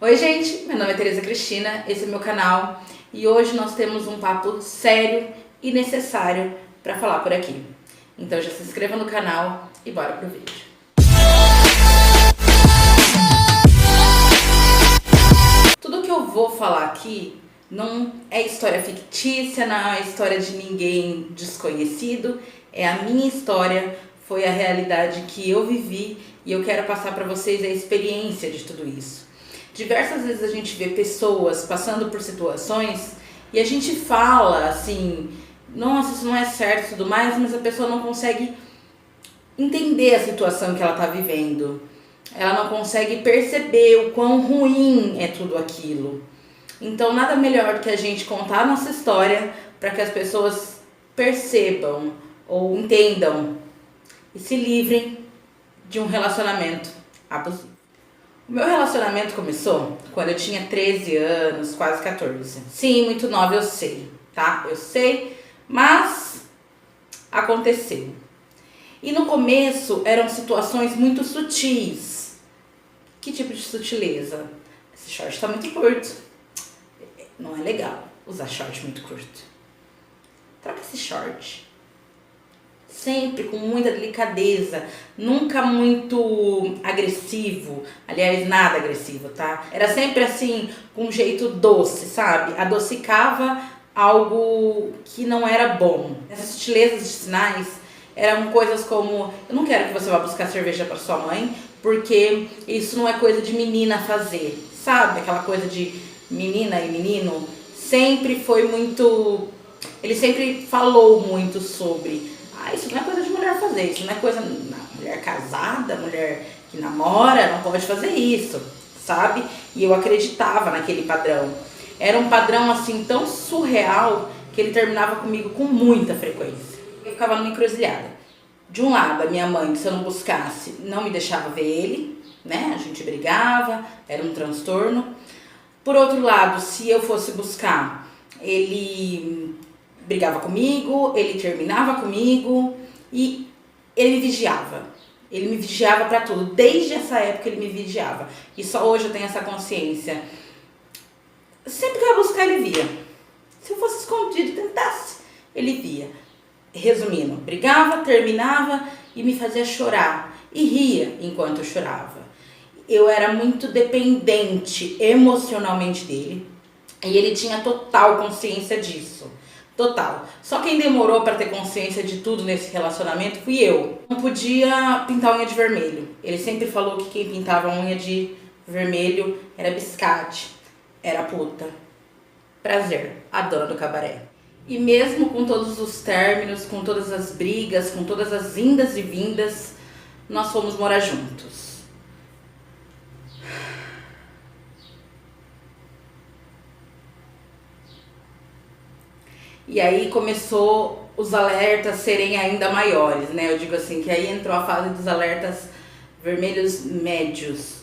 Oi gente, meu nome é Tereza Cristina, esse é meu canal e hoje nós temos um papo sério e necessário para falar por aqui. Então já se inscreva no canal e bora pro vídeo. Tudo que eu vou falar aqui não é história fictícia, não é história de ninguém desconhecido, é a minha história, foi a realidade que eu vivi e eu quero passar para vocês a experiência de tudo isso. Diversas vezes a gente vê pessoas passando por situações e a gente fala assim, nossa, isso não é certo e tudo mais, mas a pessoa não consegue entender a situação que ela está vivendo. Ela não consegue perceber o quão ruim é tudo aquilo. Então nada melhor do que a gente contar a nossa história para que as pessoas percebam ou entendam e se livrem de um relacionamento abusivo. O meu relacionamento começou quando eu tinha 13 anos, quase 14. Sim, muito nova, eu sei, tá? Eu sei, mas aconteceu. E no começo eram situações muito sutis. Que tipo de sutileza? Esse short tá muito curto. Não é legal usar short muito curto. Troca esse short. Sempre com muita delicadeza, nunca muito agressivo, aliás, nada agressivo, tá? Era sempre assim, com um jeito doce, sabe? Adocicava algo que não era bom. Essas sutilezas de sinais eram coisas como: eu não quero que você vá buscar cerveja para sua mãe, porque isso não é coisa de menina fazer, sabe? Aquela coisa de menina e menino sempre foi muito... Ele sempre falou muito sobre... isso não é coisa de mulher fazer, isso não é coisa... mulher casada, mulher que namora, não pode fazer isso, sabe? E eu acreditava naquele padrão. Era um padrão assim tão surreal que ele terminava comigo com muita frequência. Eu ficava numa encruzilhada. De um lado, a minha mãe, se eu não buscasse, não me deixava ver ele, né? A gente brigava, era um transtorno. Por outro lado, se eu fosse buscar, ele brigava comigo, ele terminava comigo e ele me vigiava. Ele me vigiava pra tudo. Desde essa época ele me vigiava. E só hoje eu tenho essa consciência. Sempre que eu ia buscar, ele via. Se eu fosse escondido e tentasse, ele via. Resumindo, brigava, terminava e me fazia chorar. E ria enquanto eu chorava. Eu era muito dependente emocionalmente dele. E ele tinha total consciência disso. Total. Só quem demorou para ter consciência de tudo nesse relacionamento fui eu. Não podia pintar unha de vermelho. Ele sempre falou que quem pintava unha de vermelho era biscate, era puta. Prazer, a dona do cabaré. E mesmo com todos os términos, com todas as brigas, com todas as indas e vindas, nós fomos morar juntos. E aí começou os alertas serem ainda maiores, né? Eu digo assim, que aí entrou a fase dos alertas vermelhos médios.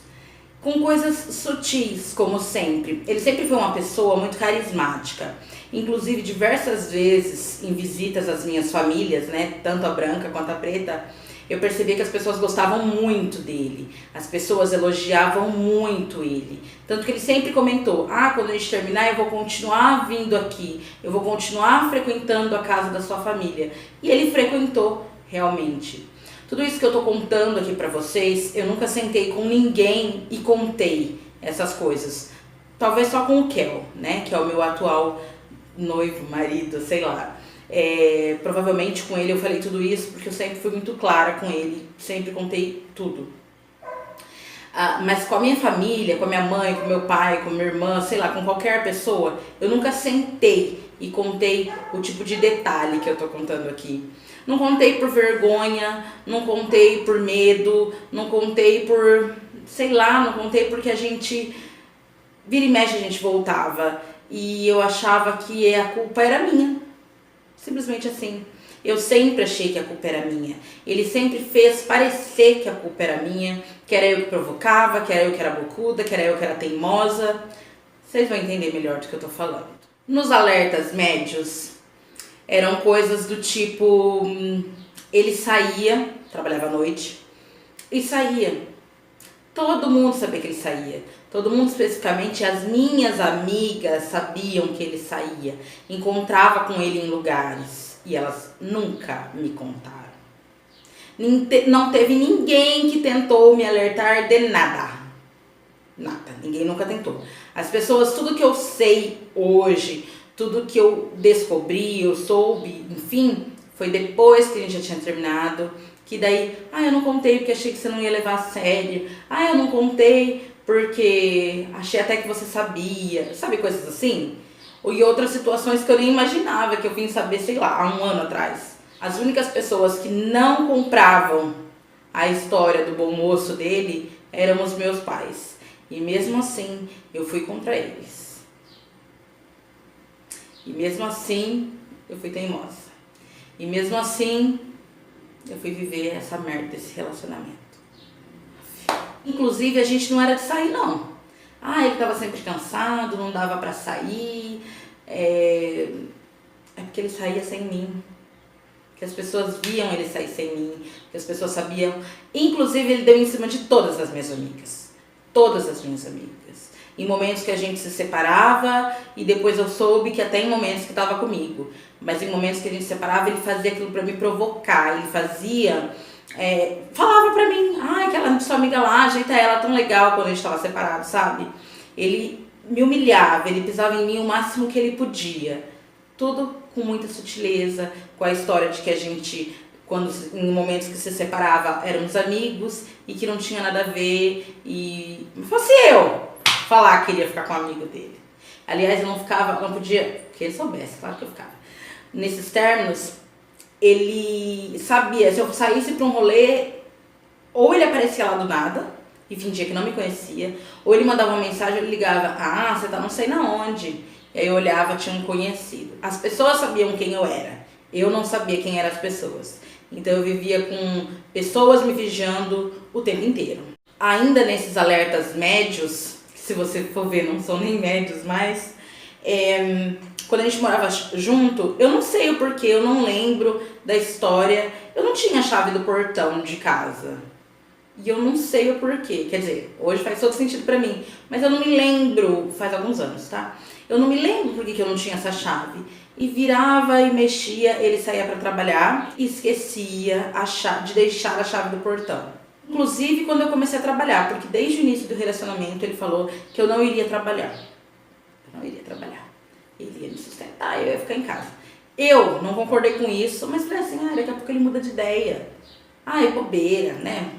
Com coisas sutis, como sempre. Ele sempre foi uma pessoa muito carismática. Inclusive, diversas vezes, em visitas às minhas famílias, né? Tanto a branca quanto a preta, eu percebi que as pessoas gostavam muito dele. As pessoas elogiavam muito ele. Tanto que ele sempre comentou: quando a gente terminar eu vou continuar vindo aqui. Eu vou continuar frequentando a casa da sua família. E ele frequentou realmente. Tudo isso que eu tô contando aqui pra vocês, eu nunca sentei com ninguém e contei essas coisas. Talvez só com o Kel, né? Que é o meu atual noivo, marido, sei lá. Provavelmente com ele eu falei tudo isso porque eu sempre fui muito clara com ele, sempre contei tudo. Mas com a minha família, com a minha mãe, com meu pai, com minha irmã, sei lá, com qualquer pessoa, eu nunca sentei e contei o tipo de detalhe que eu tô contando aqui. Não contei por vergonha, não contei por medo, não contei por, sei lá, não contei porque a gente, vira e mexe, a gente voltava e eu achava que a culpa era minha. Simplesmente assim. Eu sempre achei que a culpa era minha. Ele sempre fez parecer que a culpa era minha, que era eu que provocava, que era eu que era bocuda, que era eu que era teimosa. Vocês vão entender melhor do que eu tô falando. Nos alertas médios, eram coisas do tipo... ele saía, trabalhava à noite, e saía Todo mundo sabia que ele saía. Todo mundo, especificamente as minhas amigas, sabiam que ele saía. Encontrava com ele em lugares e elas nunca me contaram. Não teve ninguém que tentou me alertar de nada. Nada, ninguém nunca tentou. As pessoas, tudo que eu sei hoje, tudo que eu descobri, eu soube, enfim, foi depois que a gente já tinha terminado. Que daí, eu não contei porque achei que você não ia levar a sério. Eu não contei porque achei até que você sabia. Sabe, coisas assim? E outras situações que eu nem imaginava, que eu vim saber, sei lá, há um ano atrás. As únicas pessoas que não compravam a história do bom moço dele eram os meus pais. E mesmo assim, eu fui contra eles. E mesmo assim, eu fui teimosa. E mesmo assim, eu fui viver essa merda desse relacionamento. Inclusive, a gente não era de sair, não. Ele tava sempre cansado, não dava pra sair. É porque ele saía sem mim. Que as pessoas viam ele sair sem mim. Que as pessoas sabiam. Inclusive, ele deu em cima de todas as minhas amigas. Todas as minhas amigas. Em momentos que a gente se separava, e depois eu soube que até em momentos que estava comigo. Mas em momentos que a gente se separava, ele fazia aquilo pra me provocar. Ele fazia... falava pra mim, aquela sua amiga lá, ajeita ela, tão legal quando a gente tava separado, sabe? Ele me humilhava, ele pisava em mim o máximo que ele podia. Tudo com muita sutileza, com a história de que a gente, em momentos que se separava, éramos amigos e que não tinha nada a ver. E fosse eu falar que queria ficar com um amigo dele. Aliás, eu não podia, que ele soubesse, claro que eu ficava. Nesses términos, ele sabia, se eu saísse pra um rolê, ou ele aparecia lá do nada e fingia que não me conhecia, ou ele mandava uma mensagem, ele ligava, você tá não sei na onde. E aí eu olhava, tinha um conhecido. As pessoas sabiam quem eu era, eu não sabia quem eram as pessoas. Então eu vivia com pessoas me vigiando o tempo inteiro. Ainda nesses alertas médios, que se você for ver não são nem médios mais, quando a gente morava junto, eu não sei o porquê, eu não lembro da história. Eu não tinha a chave do portão de casa. E eu não sei o porquê. Quer dizer, hoje faz todo sentido pra mim. Mas eu não me lembro, faz alguns anos, tá? Eu não me lembro por que eu não tinha essa chave. E virava e mexia, ele saía pra trabalhar e esquecia de deixar a chave do portão. Inclusive quando eu comecei a trabalhar, porque desde o início do relacionamento ele falou que eu não iria trabalhar. Eu não iria trabalhar. Ele ia me sustentar e eu ia ficar em casa. Eu não concordei com isso, mas falei assim, daqui a pouco ele muda de ideia. É bobeira, né?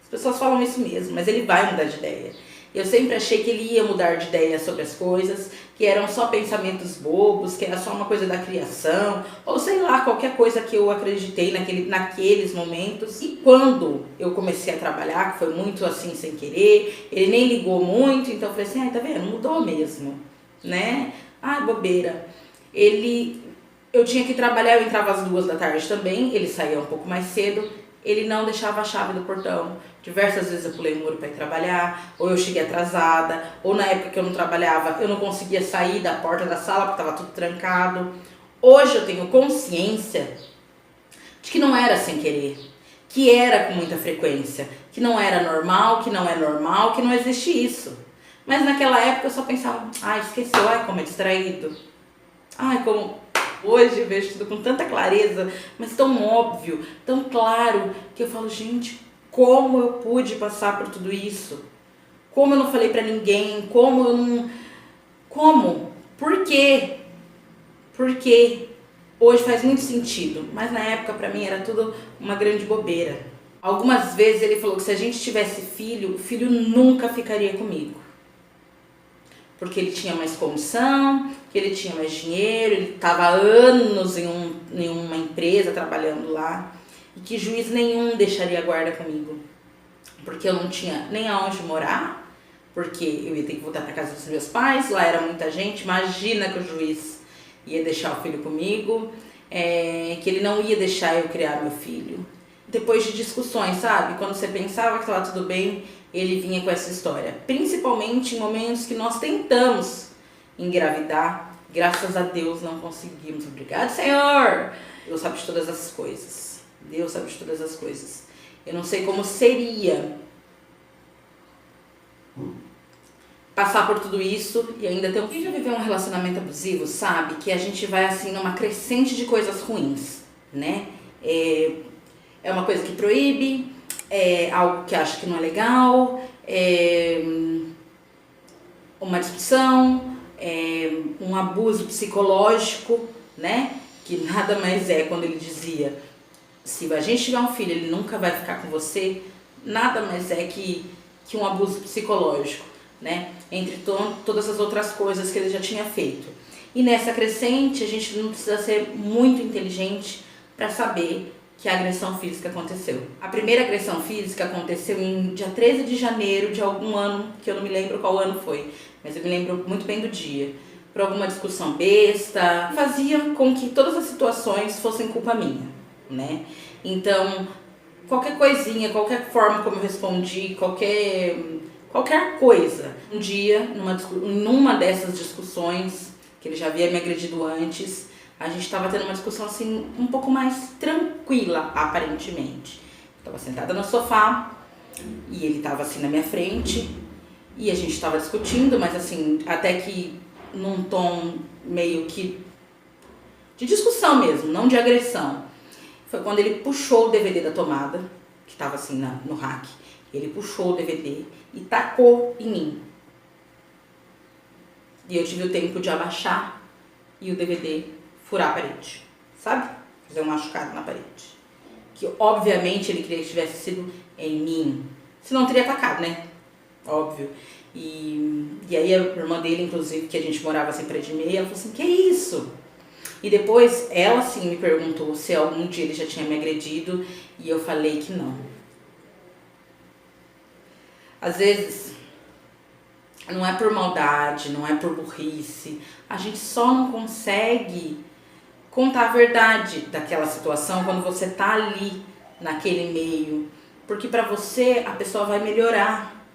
As pessoas falam isso mesmo, mas ele vai mudar de ideia. Eu sempre achei que ele ia mudar de ideia sobre as coisas, que eram só pensamentos bobos, que era só uma coisa da criação, ou sei lá, qualquer coisa que eu acreditei naqueles momentos. E quando eu comecei a trabalhar, que foi muito assim, sem querer, ele nem ligou muito, então eu falei assim, tá vendo, mudou mesmo, né? Bobeira. Eu tinha que trabalhar, eu entrava às 2 da tarde também, ele saía um pouco mais cedo, ele não deixava a chave do portão. Diversas vezes eu pulei o muro para ir trabalhar, ou eu cheguei atrasada, ou na época que eu não trabalhava, eu não conseguia sair da porta da sala porque estava tudo trancado. Hoje eu tenho consciência de que não era sem querer, que era com muita frequência, que não era normal, que não é normal, que não existe isso. Mas naquela época eu só pensava, esqueceu, como é distraído. Como hoje eu vejo tudo com tanta clareza, mas tão óbvio, tão claro, que eu falo, gente, como eu pude passar por tudo isso? Como eu não falei pra ninguém? Como eu não... Como? Por quê? Por quê? Hoje faz muito sentido, mas na época pra mim era tudo uma grande bobeira. Algumas vezes ele falou que se a gente tivesse filho, o filho nunca ficaria comigo. Porque ele tinha mais condição, que ele tinha mais dinheiro, ele estava há anos em uma empresa trabalhando lá, e que juiz nenhum deixaria guarda comigo. Porque eu não tinha nem aonde morar, porque eu ia ter que voltar para casa dos meus pais, lá era muita gente, imagina que o juiz ia deixar o filho comigo, que ele não ia deixar eu criar meu filho. Depois de discussões, sabe? Quando você pensava que estava tudo bem, ele vinha com essa história. Principalmente em momentos que nós tentamos engravidar. Graças a Deus não conseguimos. Obrigado, Senhor! Deus sabe de todas as coisas. Deus sabe de todas as coisas. Eu não sei como seria passar por tudo isso e ainda ter um filho. Viver um relacionamento abusivo, sabe? Que a gente vai assim numa crescente de coisas ruins, né? É uma coisa que proíbe, é algo que acha que não é legal, é uma discussão, um abuso psicológico, né? Que nada mais é quando ele dizia: se a gente tiver um filho, ele nunca vai ficar com você, nada mais é que um abuso psicológico, né? Entre todas as outras coisas que ele já tinha feito. E nessa crescente, a gente não precisa ser muito inteligente para saber que a agressão física aconteceu. A primeira agressão física aconteceu em dia 13 de janeiro de algum ano, que eu não me lembro qual ano foi, mas eu me lembro muito bem do dia. Por alguma discussão besta, fazia com que todas as situações fossem culpa minha, né? Então, qualquer coisinha, qualquer forma como eu respondi, qualquer coisa. Um dia, numa dessas discussões, que ele já havia me agredido antes, a gente estava tendo uma discussão assim, um pouco mais tranquila, aparentemente. Eu estava sentada no sofá e ele estava assim na minha frente e a gente estava discutindo, mas assim, até que num tom meio que de discussão mesmo, não de agressão. Foi quando ele puxou o DVD da tomada, que estava assim no rack. Ele puxou o DVD e tacou em mim. E eu tive o tempo de abaixar e o DVD furar a parede, sabe? Fazer um machucado na parede. Que obviamente ele queria que tivesse sido em mim. Senão teria atacado, né? Óbvio. E aí a irmã dele, inclusive, que a gente morava assim prédio e meia, ela falou assim: que isso? E depois ela sim me perguntou se algum dia ele já tinha me agredido e eu falei que não. Às vezes não é por maldade, não é por burrice, a gente só não consegue contar a verdade daquela situação quando você tá ali naquele meio, porque pra você a pessoa vai melhorar,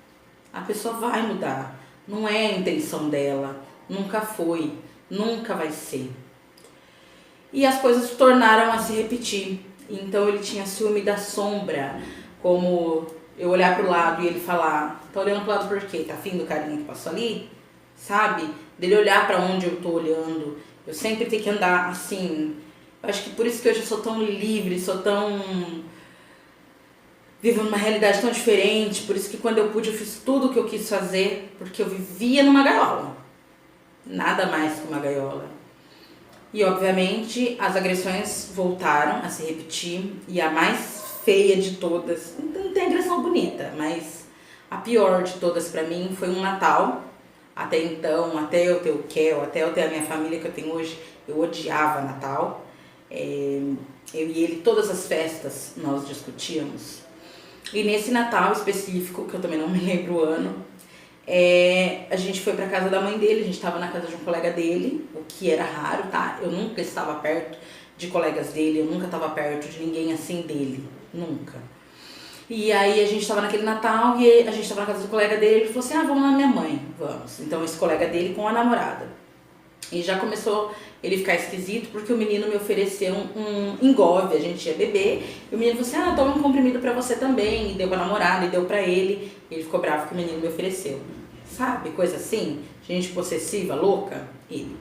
a pessoa vai mudar, não é a intenção dela, nunca foi, nunca vai ser. E as coisas tornaram a se repetir. Então ele tinha ciúme da sombra, como eu olhar pro lado e ele falar: tá olhando pro lado por quê? Tá afim do carinha que passou ali? Sabe? Dele olhar pra onde eu tô olhando. Eu sempre tenho que andar assim. Eu acho que por isso que hoje eu sou tão livre, sou tão... vivo numa realidade tão diferente. Por isso que quando eu pude eu fiz tudo o que eu quis fazer, porque eu vivia numa gaiola. Nada mais que uma gaiola. E obviamente as agressões voltaram a se repetir e a mais feia de todas, não tem agressão bonita, mas a pior de todas pra mim foi um Natal. Até então, até eu ter o Kel, até eu ter a minha família que eu tenho hoje, eu odiava Natal. Eu e ele, todas as festas nós discutíamos. E nesse Natal específico, que eu também não me lembro o ano, a gente foi pra casa da mãe dele, a gente tava na casa de um colega dele, o que era raro, tá? Eu nunca estava perto de colegas dele, eu nunca estava perto de ninguém assim dele, nunca. E aí a gente tava naquele Natal e a gente tava na casa do colega dele, ele falou assim: ah, vamos lá na minha mãe, vamos. Então esse colega dele com a namorada. E já começou ele ficar esquisito porque o menino me ofereceu um engove, a gente ia beber, e o menino falou assim: ah, toma um comprimido pra você também, e deu pra namorada, e deu pra ele, e ele ficou bravo que o menino me ofereceu. Sabe, coisa assim, gente possessiva, louca, ele.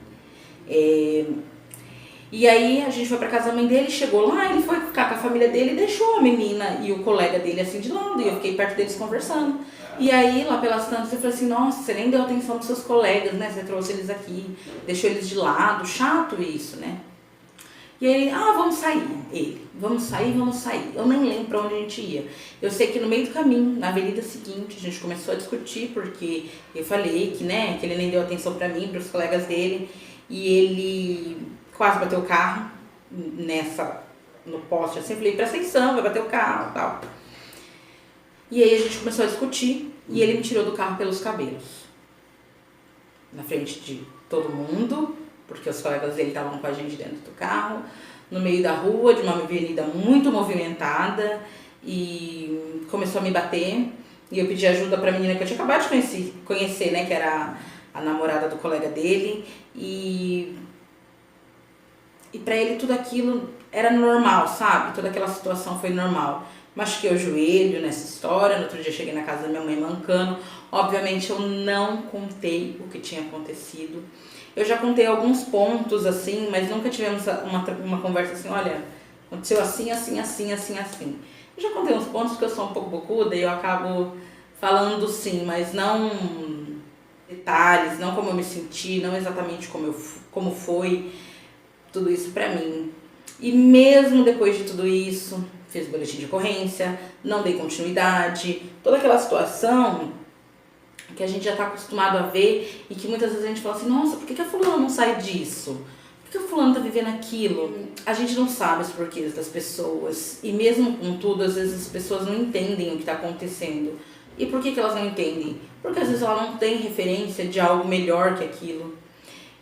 E aí a gente foi pra casa da mãe dele, chegou lá, ele foi ficar com a família dele e deixou a menina e o colega dele assim de lado, e eu fiquei perto deles conversando. E aí, lá pelas tantas, eu falei assim: nossa, você nem deu atenção pros seus colegas, né? Você trouxe eles aqui, deixou eles de lado, chato isso, né? E aí, vamos sair. Ele, vamos sair. Eu nem lembro pra onde a gente ia. Eu sei que no meio do caminho, na avenida seguinte, a gente começou a discutir, porque eu falei que, né, que ele nem deu atenção pra mim, pros colegas dele, e ele quase bateu o carro no poste, assim, eu falei: presta atenção, vai bater o carro e tal. E aí a gente começou a discutir e ele me tirou do carro pelos cabelos. Na frente de todo mundo, porque os colegas dele estavam com a gente dentro do carro, no meio da rua, de uma avenida muito movimentada, e começou a me bater. E eu pedi ajuda pra menina que eu tinha acabado de conhecer, né, que era a namorada do colega dele, e pra ele tudo aquilo era normal, sabe? Toda aquela situação foi normal. machuquei o joelho nessa história, no outro dia cheguei na casa da minha mãe mancando. Obviamente eu não contei o que tinha acontecido. Eu já contei alguns pontos assim, mas nunca tivemos uma conversa assim, olha, aconteceu assim, assim, assim, assim, assim. Eu já contei uns pontos porque eu sou um pouco bocuda e eu acabo falando sim, mas não detalhes, não como eu me senti, não exatamente como foi tudo isso pra mim. E mesmo depois de tudo isso, fiz boletim de ocorrência, não dei continuidade, toda aquela situação que a gente já está acostumado a ver e que muitas vezes a gente fala assim, nossa, por que a fulana não sai disso? Por que a fulana tá vivendo aquilo? A gente não sabe os porquês das pessoas e mesmo com tudo, às vezes as pessoas não entendem o que está acontecendo. E por que elas não entendem? Porque às vezes ela não tem referência de algo melhor que aquilo.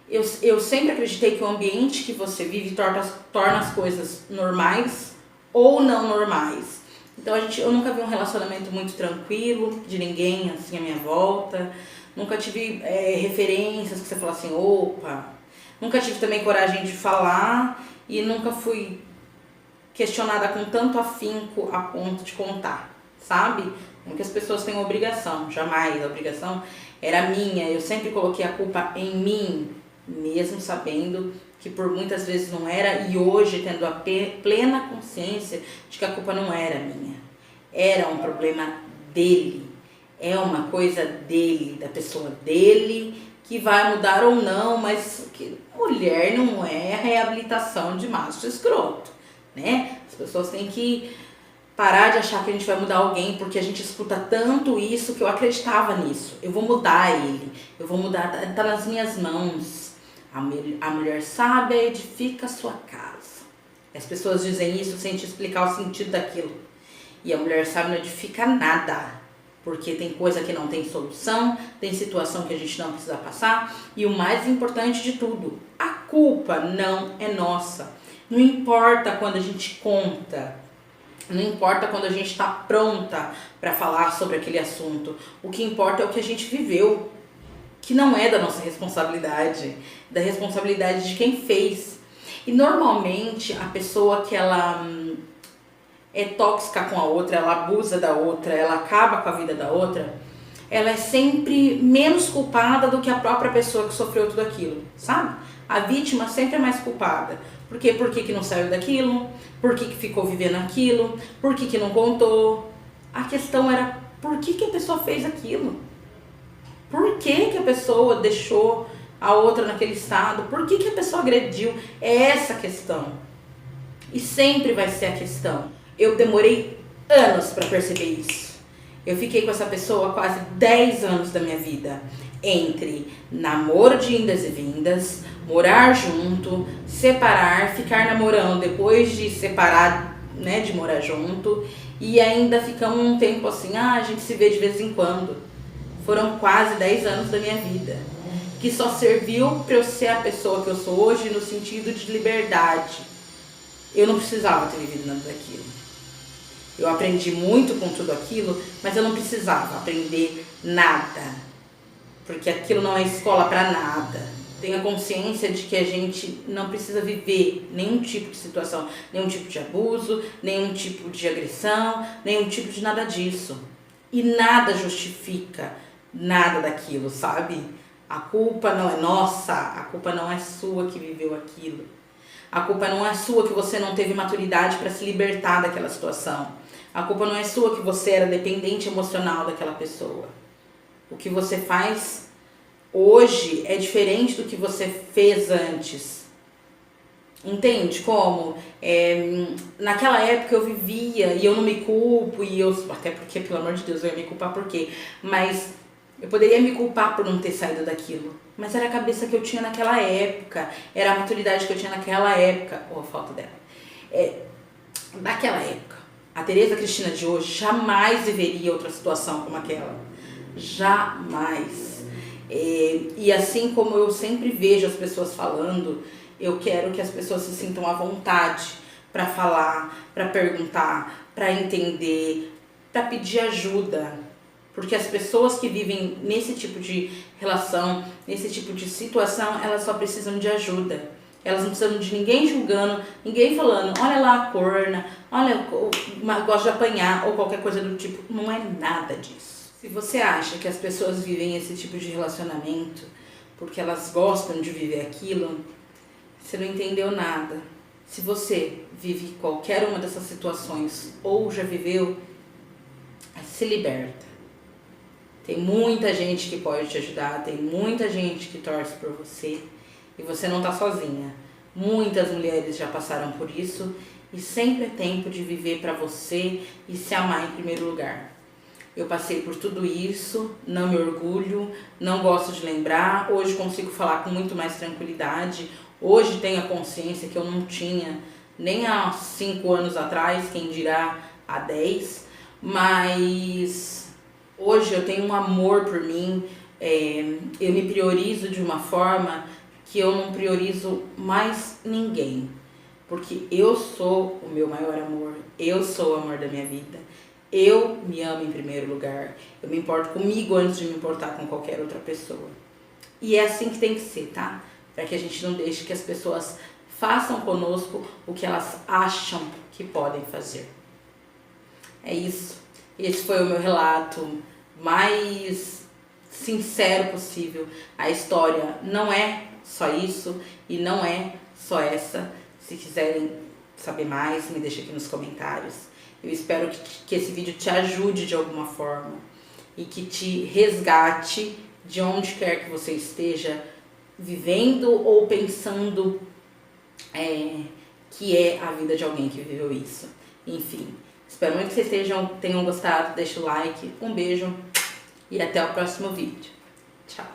Eu sempre acreditei que o ambiente que você vive torna as coisas normais ou não normais. Então eu nunca vi um relacionamento muito tranquilo de ninguém assim à minha volta. Nunca tive referências que você fala assim, opa. Nunca tive também coragem de falar e nunca fui questionada com tanto afinco a ponto de contar, sabe? Porque as pessoas têm obrigação, jamais a obrigação era minha. Eu sempre coloquei a culpa em mim, mesmo sabendo que por muitas vezes não era, e hoje tendo a plena consciência de que a culpa não era minha. Era um problema dele, é uma coisa dele, da pessoa dele, que vai mudar ou não, mas que mulher não é reabilitação de macho escroto, né? As pessoas têm que parar de achar que a gente vai mudar alguém, porque a gente escuta tanto isso que eu acreditava nisso. Eu vou mudar ele, eu vou mudar, tá nas minhas mãos. A mulher sábia edifica a sua casa. As pessoas dizem isso sem te explicar o sentido daquilo. E a mulher sábia não edifica nada. Porque tem coisa que não tem solução, tem situação que a gente não precisa passar. E o mais importante de tudo, a culpa não é nossa. Não importa quando a gente conta. Não importa quando a gente está pronta para falar sobre aquele assunto. O que importa é o que a gente viveu. Que não é da nossa responsabilidade, da responsabilidade de quem fez. E normalmente a pessoa que ela é tóxica com a outra, ela abusa da outra, ela acaba com a vida da outra, ela é sempre menos culpada do que a própria pessoa que sofreu tudo aquilo, sabe? A vítima sempre é mais culpada. Por quê? Por que não saiu daquilo? Por que ficou vivendo aquilo? Por que não contou? A questão era por que a pessoa fez aquilo? Por que a pessoa deixou a outra naquele estado? Por que a pessoa agrediu? É essa a questão. E sempre vai ser a questão. Eu demorei anos para perceber isso. Eu fiquei com essa pessoa quase 10 anos da minha vida. Entre namoro de indas e vindas, morar junto, separar, ficar namorando depois de separar, né, de morar junto. E ainda ficamos um tempo assim, a gente se vê de vez em quando. Foram quase 10 anos da minha vida, que só serviu para eu ser a pessoa que eu sou hoje no sentido de liberdade. Eu não precisava ter vivido nada daquilo. Eu aprendi muito com tudo aquilo, mas eu não precisava aprender nada, porque aquilo não é escola para nada. Tenha consciência de que a gente não precisa viver nenhum tipo de situação, nenhum tipo de abuso, nenhum tipo de agressão, nenhum tipo de nada disso. E nada justifica nada daquilo, sabe? A culpa não é nossa, a culpa não é sua que viveu aquilo. A culpa não é sua que você não teve maturidade para se libertar daquela situação. A culpa não é sua que você era dependente emocional daquela pessoa. O que você faz hoje é diferente do que você fez antes. Entende como? Naquela época eu vivia e eu não me culpo, e eu, até porque, pelo amor de Deus, eu ia me culpar por quê? Mas eu poderia me culpar por não ter saído daquilo. Mas era a cabeça que eu tinha naquela época, era a maturidade que eu tinha naquela época, ou a falta dela. Naquela época, a Tereza Cristina de hoje jamais viveria outra situação como aquela. Jamais. E assim como eu sempre vejo as pessoas falando, eu quero que as pessoas se sintam à vontade para falar, para perguntar, para entender, para pedir ajuda. Porque as pessoas que vivem nesse tipo de relação, nesse tipo de situação, elas só precisam de ajuda. Elas não precisam de ninguém julgando, ninguém falando, olha lá a corna, olha, gosta de apanhar ou qualquer coisa do tipo. Não é nada disso. Se você acha que as pessoas vivem esse tipo de relacionamento porque elas gostam de viver aquilo, você não entendeu nada. Se você vive qualquer uma dessas situações ou já viveu, se liberta. Tem muita gente que pode te ajudar, tem muita gente que torce por você e você não tá sozinha. Muitas mulheres já passaram por isso e sempre é tempo de viver pra você e se amar em primeiro lugar. Eu passei por tudo isso, não me orgulho, não gosto de lembrar, hoje consigo falar com muito mais tranquilidade, hoje tenho a consciência que eu não tinha nem há 5 anos atrás, quem dirá há 10, mas hoje eu tenho um amor por mim, eu me priorizo de uma forma que eu não priorizo mais ninguém, porque eu sou o meu maior amor, eu sou o amor da minha vida. Eu me amo em primeiro lugar, eu me importo comigo antes de me importar com qualquer outra pessoa. E é assim que tem que ser, tá? Para que a gente não deixe que as pessoas façam conosco o que elas acham que podem fazer. É isso. Esse foi o meu relato mais sincero possível. A história não é só isso e não é só essa. Se quiserem saber mais, me deixa aqui nos comentários. Eu espero que esse vídeo te ajude de alguma forma e que te resgate de onde quer que você esteja vivendo ou pensando que é a vida de alguém que viveu isso. Enfim, espero muito que vocês tenham gostado. Deixa o like, um beijo e até o próximo vídeo. Tchau!